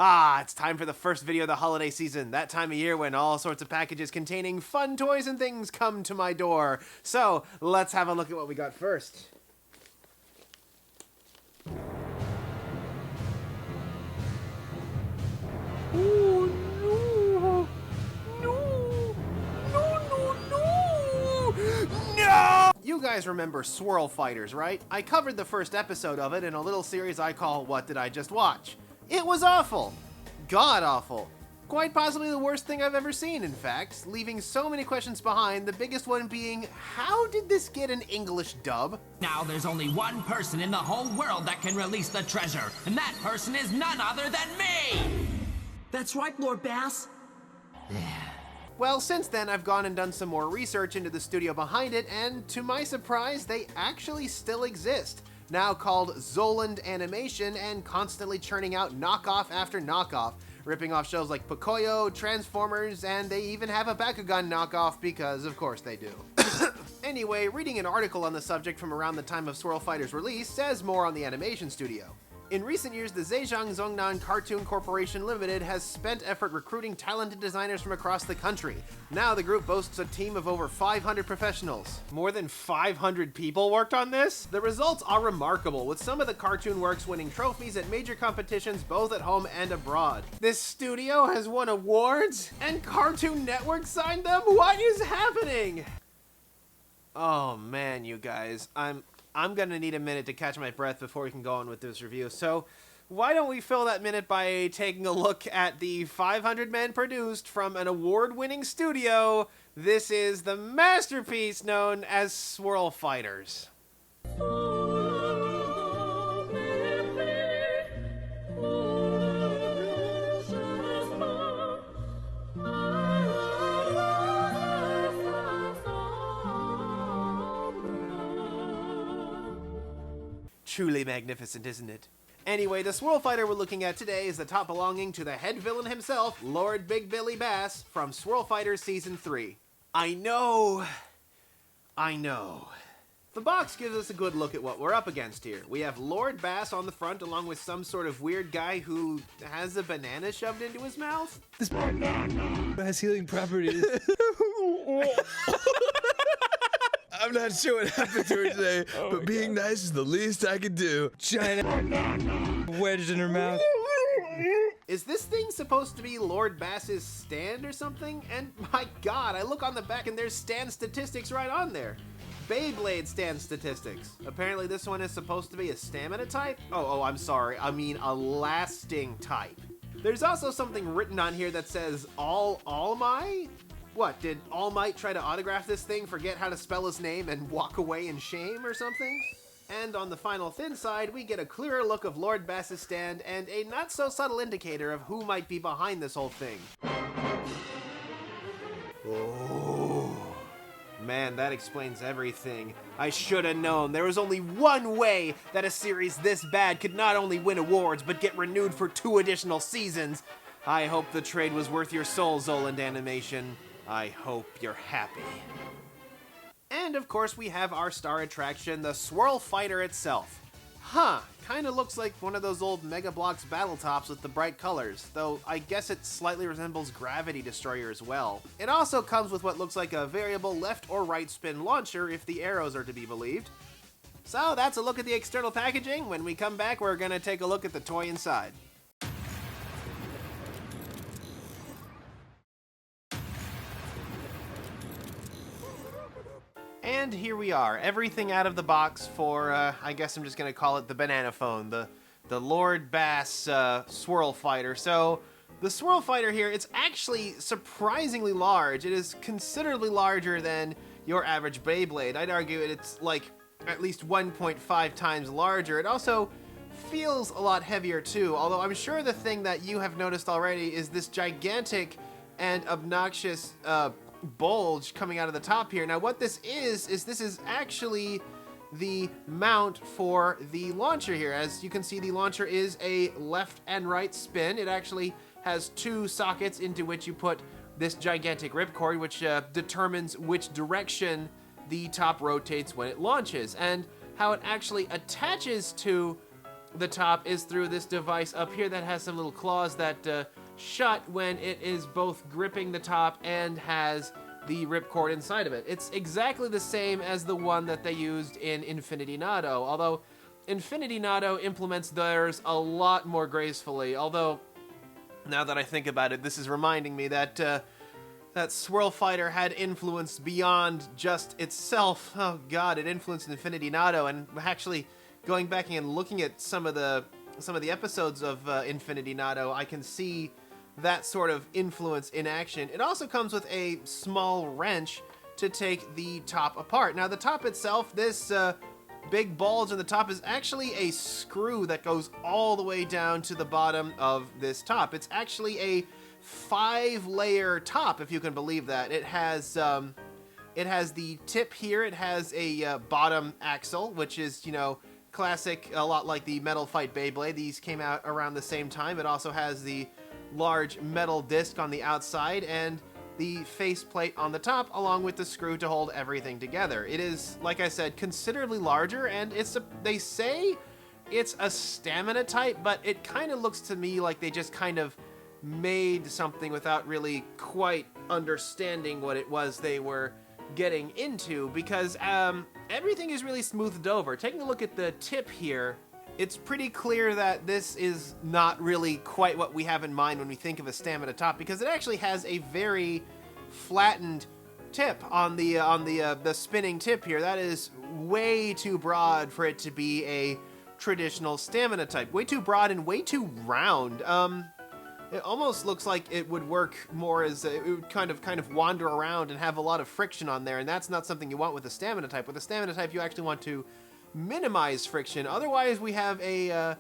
Ah, it's time for the first video of the holiday season, that time of year when all sorts of packages containing fun toys and things come to my door. So, let's have a look at what we got first. Oh, no! No! No, no, no! No! You guys remember Swirl Fighters, right? I covered the first episode of it in a little series I call What Did I Just Watch? It was awful. God awful. Quite possibly the worst thing I've ever seen, in fact, leaving so many questions behind, the biggest one being, how did this get an English dub? Now there's only one person in the whole world that can release the treasure, and that person is none other than me! That's right, Lord Bass. Well, since then, I've gone and done some more research into the studio behind it, and to my surprise, they actually still exist. Now called Zoland Animation and constantly churning out knockoff after knockoff, ripping off shows like Pocoyo, Transformers, and they even have a Bakugan knockoff because of course they do. Anyway, reading an article on the subject from around the time of Swirl Fighter's release says more on the animation studio. In recent years, the Zhejiang Zhongnan Cartoon Corporation Limited has spent effort recruiting talented designers from across the country. Now the group boasts a team of over 500 professionals. More than 500 people worked on this? The results are remarkable, with some of the cartoon works winning trophies at major competitions both at home and abroad. This studio has won awards? And Cartoon Network signed them? What is happening? Oh man, you guys, I'm gonna need a minute to catch my breath before we can go on with this review, so why don't we fill that minute by taking a look at the 500 men produced from an award-winning studio. This is the masterpiece known as Swirl Fighters. Truly magnificent, isn't it? Anyway, the Swirl Fighter we're looking at today is the top belonging to the head villain himself, Lord Big Billy Bass, from Swirl Fighter Season 3. I know. The box gives us a good look at what we're up against here. We have Lord Bass on the front along with some sort of weird guy who has a banana shoved into his mouth. This banana has healing properties. I'm not sure what happened to her today, but being nice is the least I could do. Giant wedged in her mouth. Is this thing supposed to be Lord Bass's stand or something? And my god, I look on the back and there's stand statistics right on there. Beyblade stand statistics. Apparently this one is supposed to be a stamina type? Oh, I'm sorry. I mean a lasting type. There's also something written on here that says All Might? What, did All Might try to autograph this thing, forget how to spell his name, and walk away in shame or something? And on the final thin side, we get a clearer look of Lord Bass's stand and a not-so-subtle indicator of who might be behind this whole thing. Oh, man, that explains everything. I should have known. There was only one way that a series this bad could not only win awards, but get renewed for 2 additional seasons. I hope the trade was worth your soul, Zoland Animation. I hope you're happy. And of course we have our star attraction, the Swirl Fighter itself. Kinda looks like one of those old Mega Bloks battle tops with the bright colors, though I guess it slightly resembles Gravity Destroyer as well. It also comes with what looks like a variable left or right spin launcher if the arrows are to be believed. So that's a look at the external packaging. When we come back, we're gonna take a look at the toy inside. And here we are, everything out of the box for, I guess I'm just gonna call it the banana phone, the Lord Bass Swirl Fighter. So, the Swirl Fighter here, it's actually surprisingly large. It is considerably larger than your average Beyblade. I'd argue it's like at least 1.5 times larger. It also feels a lot heavier too, although I'm sure the thing that you have noticed already is this gigantic and obnoxious bulge coming out of the top here. Now what this is this is actually the mount for the launcher here. As you can see, the launcher is a left and right spin. It actually has 2 sockets into which you put this gigantic ripcord, which determines which direction the top rotates when it launches. And how it actually attaches to the top is through this device up here that has some little claws that shut when it is both gripping the top and has the ripcord inside of it. It's exactly the same as the one that they used in Infinity Nado, although Infinity Nado implements theirs a lot more gracefully, although now that I think about it, this is reminding me that that Swirl Fighter had influence beyond just itself. Oh god, it influenced Infinity Nado, and actually going back and looking at some of the episodes of Infinity Nado, I can see that sort of influence in action. It also comes with a small wrench to take the top apart. Now the top itself, this big bulge in the top is actually a screw that goes all the way down to the bottom of this top. It's actually a 5-layer top, if you can believe that. It has the tip here. It has a bottom axle, which is, you know, classic, a lot like the Metal Fight Beyblade. These came out around the same time. It also has the large metal disc on the outside and the faceplate on the top, along with the screw to hold everything together. It is, like I said, considerably larger, and they say it's a stamina type, but it kind of looks to me like they just kind of made something without really quite understanding what it was they were getting into, because everything is really smoothed over. Taking a look at the tip here, it's pretty clear that this is not really quite what we have in mind when we think of a stamina top, because it actually has a very flattened tip on the spinning tip here. That is way too broad for it to be a traditional stamina type. Way too broad and way too round. It almost looks like it would work more as it would kind of wander around and have a lot of friction on there, and that's not something you want with a stamina type. With a stamina type, you actually want to minimize friction. Otherwise, we have a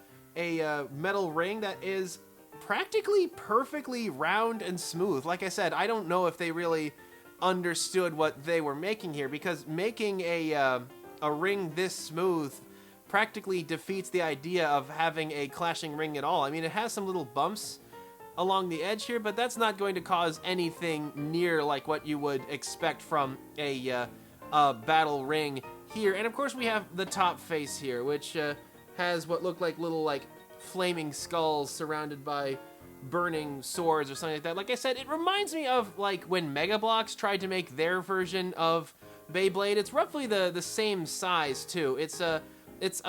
metal ring that is practically perfectly round and smooth. Like I said, I don't know if they really understood what they were making here, because making a ring this smooth practically defeats the idea of having a clashing ring at all. I mean, it has some little bumps along the edge here, but that's not going to cause anything near like what you would expect from a battle ring here. And of course we have the top face here, which has what look like little flaming skulls surrounded by burning swords or something like that. Like I said, it reminds me of like when Mega Bloks tried to make their version of Beyblade. It's roughly the same size too. It's a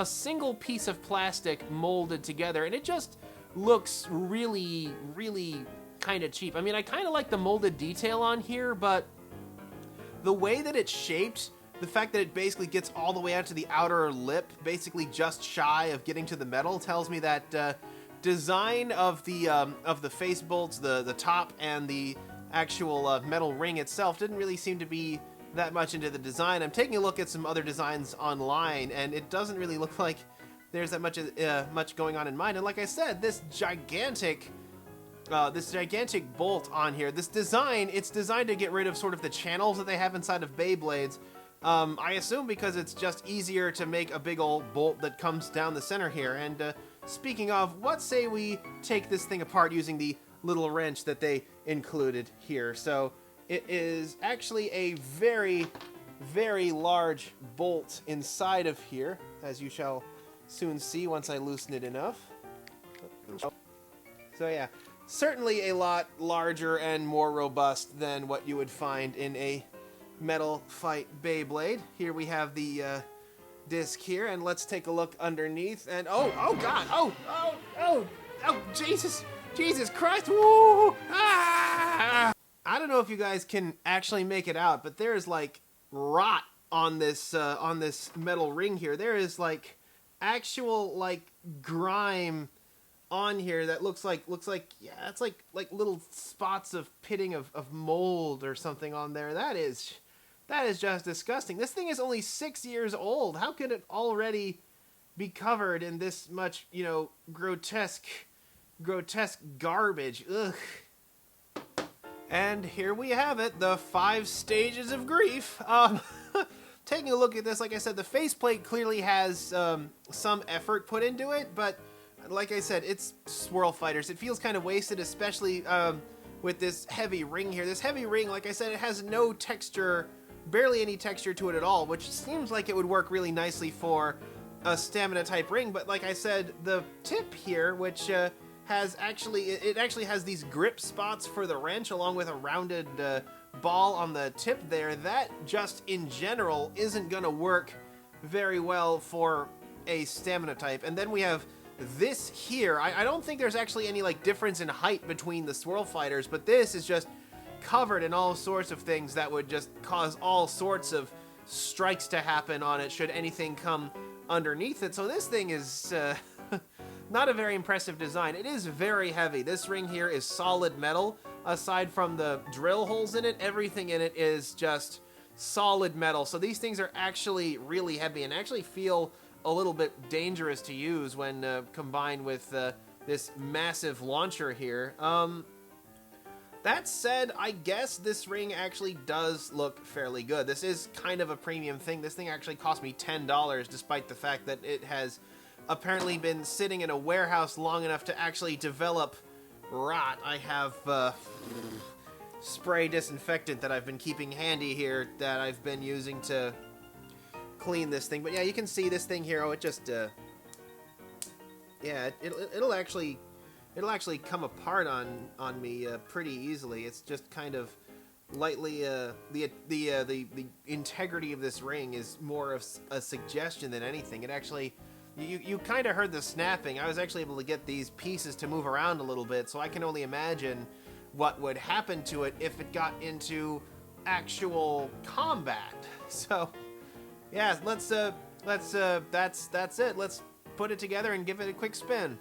single piece of plastic molded together, and it just looks really, really kind of cheap. I mean, I kind of like the molded detail on here, but the way that it's shaped, the fact that it basically gets all the way out to the outer lip, basically just shy of getting to the metal, tells me that design of the face bolts, the top, and the actual metal ring itself didn't really seem to be that much into the design. I'm taking a look at some other designs online, and it doesn't really look like there's that much going on in mind. And like I said, this gigantic bolt on here, this design, it's designed to get rid of sort of the channels that they have inside of Beyblades. I assume because it's just easier to make a big old bolt that comes down the center here. And speaking of, what say we take this thing apart using the little wrench that they included here. So it is actually a very, very large bolt inside of here, as you shall soon see once I loosen it enough. So yeah, certainly a lot larger and more robust than what you would find in a Metal Fight Beyblade. Here we have the disc here, and let's take a look underneath. And oh god, oh Jesus Christ! Woo! Ah! I don't know if you guys can actually make it out, but there is like rot on this metal ring here. There is like actual like grime on here that looks like yeah, it's like little spots of pitting of mold or something on there. That is just disgusting. This thing is only 6 years old. How could it already be covered in this much, you know, grotesque garbage? Ugh. And here we have it, the 5 stages of grief. Taking a look at this, like I said, the faceplate clearly has some effort put into it, but like I said, it's Swirl Fighters. It feels kind of wasted, especially with this heavy ring here. This heavy ring, like I said, it has no texture, barely any texture to it at all, which seems like it would work really nicely for a stamina type ring, but like I said, the tip here, which has actually, it actually has these grip spots for the wrench along with a rounded ball on the tip there, that just in general isn't gonna work very well for a stamina type. And then we have this here. I don't think there's actually any like difference in height between the Swirl fighters, but this is just covered in all sorts of things that would just cause all sorts of strikes to happen on it should anything come underneath it. So this thing is not a very impressive design. It is very heavy. This ring here is solid metal. Aside from the drill holes in it, everything in it is just solid metal. So these things are actually really heavy and actually feel a little bit dangerous to use when combined with this massive launcher here. That said, I guess this ring actually does look fairly good. This is kind of a premium thing. This thing actually cost me $10, despite the fact that it has apparently been sitting in a warehouse long enough to actually develop rot. I have spray disinfectant that I've been keeping handy here that I've been using to clean this thing. But yeah, you can see this thing here. Oh, it just yeah, it'll actually come apart on me pretty easily. It's just kind of lightly the integrity of this ring is more of a suggestion than anything. It actually, you kind of heard the snapping. I was actually able to get these pieces to move around a little bit, so I can only imagine what would happen to it if it got into actual combat. So yeah, that's it. Let's put it together and give it a quick spin.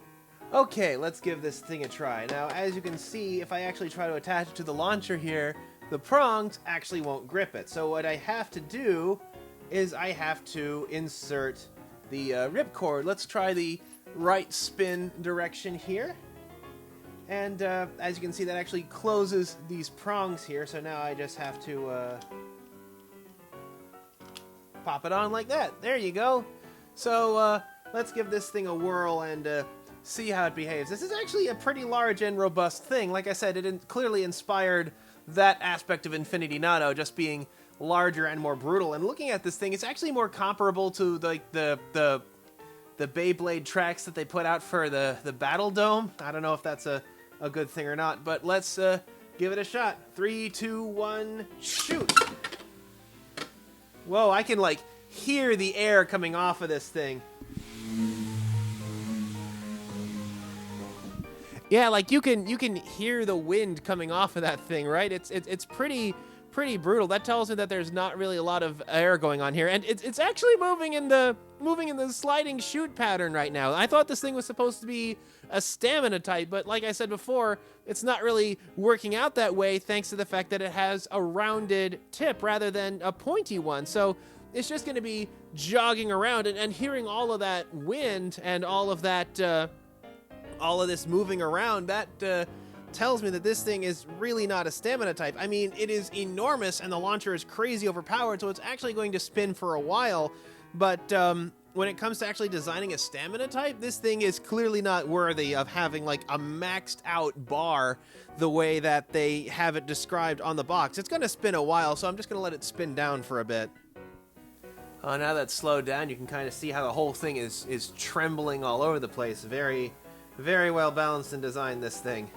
Okay, let's give this thing a try. Now, as you can see, if I actually try to attach it to the launcher here, the prongs actually won't grip it. So what I have to do is I have to insert the ripcord. Let's try the right spin direction here. And as you can see, that actually closes these prongs here. So now I just have to pop it on like that. There you go. So let's give this thing a whirl and see how it behaves. This is actually a pretty large and robust thing. Like I said, it clearly inspired that aspect of Infinity Nano, just being larger and more brutal. And looking at this thing, it's actually more comparable to like the Beyblade tracks that they put out for the Battle Dome. I don't know if that's a good thing or not, but let's give it a shot. 3, 2, 1, shoot! Whoa, I can like hear the air coming off of this thing. Yeah, like you can hear the wind coming off of that thing, right? It's pretty brutal. That tells me that there's not really a lot of air going on here, and it's actually moving in the sliding shoot pattern right now. I thought this thing was supposed to be a stamina type, but like I said before, it's not really working out that way thanks to the fact that it has a rounded tip rather than a pointy one. So it's just going to be jogging around and hearing all of that wind and all of that. All of this moving around, that tells me that this thing is really not a stamina type. I mean, it is enormous and the launcher is crazy overpowered, so it's actually going to spin for a while. But when it comes to actually designing a stamina type, this thing is clearly not worthy of having like a maxed out bar the way that they have it described on the box. It's going to spin a while, so I'm just going to let it spin down for a bit. Now that it's slowed down, you can kind of see how the whole thing is trembling all over the place. Very well balanced and designed, this thing.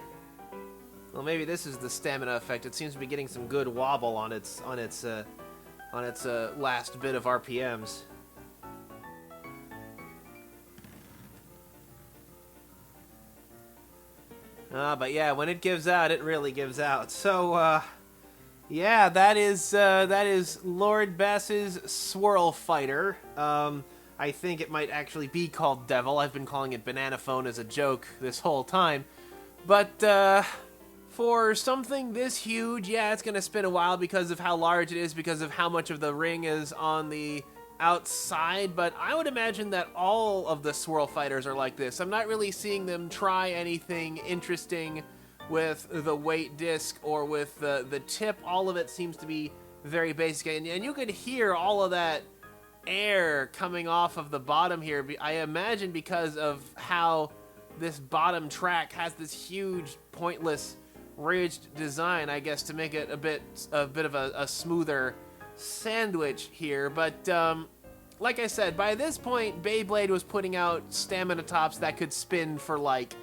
Well, maybe this is the stamina effect. It seems to be getting some good wobble on its last bit of RPMs. But yeah, when it gives out, it really gives out. So yeah, that is Lord Bass's Swirl Fighter. I think it might actually be called Devil. I've been calling it Banana Phone as a joke this whole time. But for something this huge, yeah, it's going to spin a while because of how large it is, because of how much of the ring is on the outside. But I would imagine that all of the Swirl Fighters are like this. I'm not really seeing them try anything interesting with the weight disc or with the tip. All of it seems to be very basic. And you could hear all of that air coming off of the bottom here. I imagine because of how this bottom track has this huge pointless ridged design, I guess, to make it a bit of a smoother sandwich here. But like I said, by this point, Beyblade was putting out stamina tops that could spin for like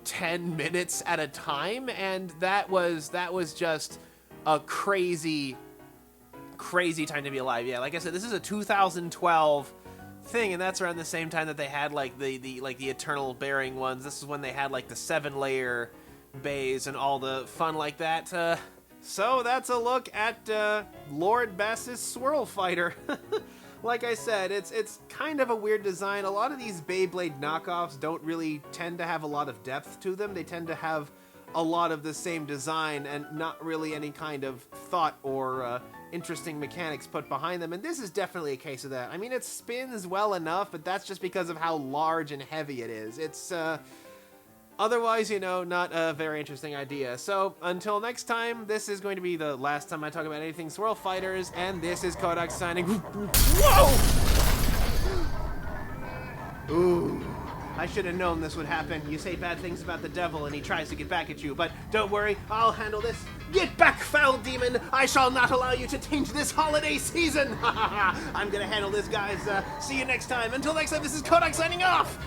10 minutes at a time, and that was just a crazy time to be alive. Yeah, like I said, this is a 2012 thing, and that's around the same time that they had like the eternal bearing ones. This is when they had like the 7-layer bays and all the fun like that. So that's a look at Lord Bass's Swirl Fighter. Like I said, it's kind of a weird design. A lot of these Beyblade knockoffs don't really tend to have a lot of depth to them. They tend to have a lot of the same design and not really any kind of thought or interesting mechanics put behind them. And this is definitely a case of that. I mean, it spins well enough, but that's just because of how large and heavy it is. It's otherwise, you know, not a very interesting idea. So until next time, this is going to be the last time I talk about anything Swirl Fighters, and this is Kohdok signing. Whoa! Ooh. I should have known this would happen. You say bad things about the devil and he tries to get back at you, but don't worry, I'll handle this. Get back, foul demon! I shall not allow you to taint this holiday season! I'm gonna handle this, guys. See you next time. Until next time, this is Kohdok signing off!